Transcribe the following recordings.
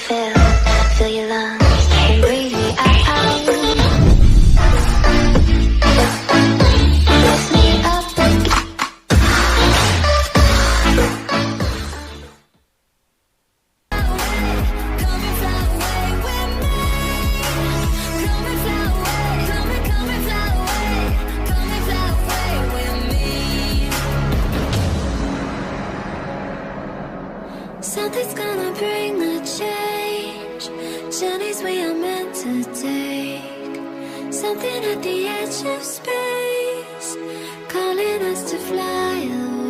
Fill your lungs and breathe me out. Lift me up. Something's gonna bring the change. Journeys we are meant to take. Something at the edge of space, calling us to fly away.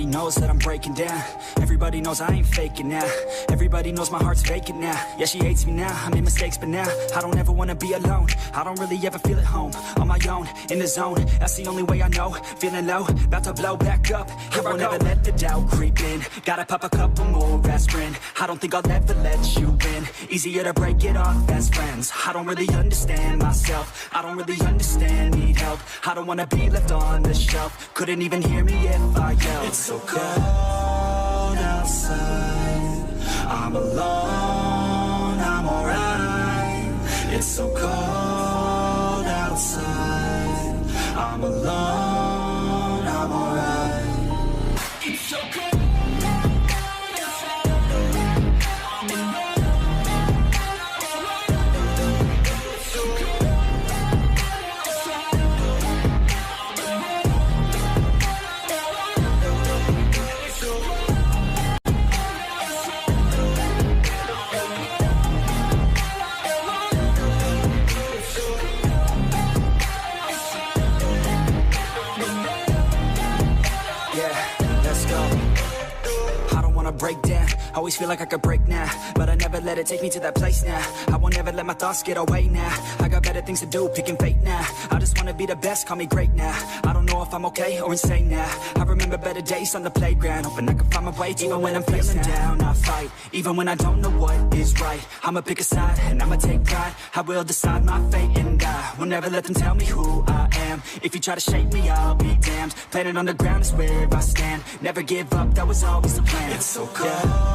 Everybody knows that I'm breaking down. Everybody knows I ain't faking now. Everybody knows my heart's vacant now. Yeah, she hates me now, I made mistakes, but now I don't ever wanna be alone. I don't really ever feel at home. On my own, in the zone, that's the only way I know. Feeling low, about to blow back up. I won't ever let the doubt creep in. Gotta pop a couple more aspirin. I don't think I'll ever let you in. Easier to break it off as friends. I don't really understand myself. I don't really understand, need help. I don't wanna be left on the shelf. Couldn't even hear me if I yelled. It's so cold outside. I'm alone, I'm alright. It's so cold outside. I'm alone, I'm alright. It's so cold. Break down, always feel like I could break now, but I never let it take me to that place now. I won't ever let my thoughts get away now. I got better things to do, picking fate now. I just wanna be the best, call me great now. I don't know if I'm okay or insane now. I remember better days on the playground, hoping I can find my way to even when I'm feeling down. I fight, even when I don't know what is right. I'ma pick a side, and I'ma take pride. I will decide my fate, and I will never let them tell me who I am. If you try to shake me, I'll be damned. Planet on the ground is where I stand. Never give up, that was always the plan. It's so cold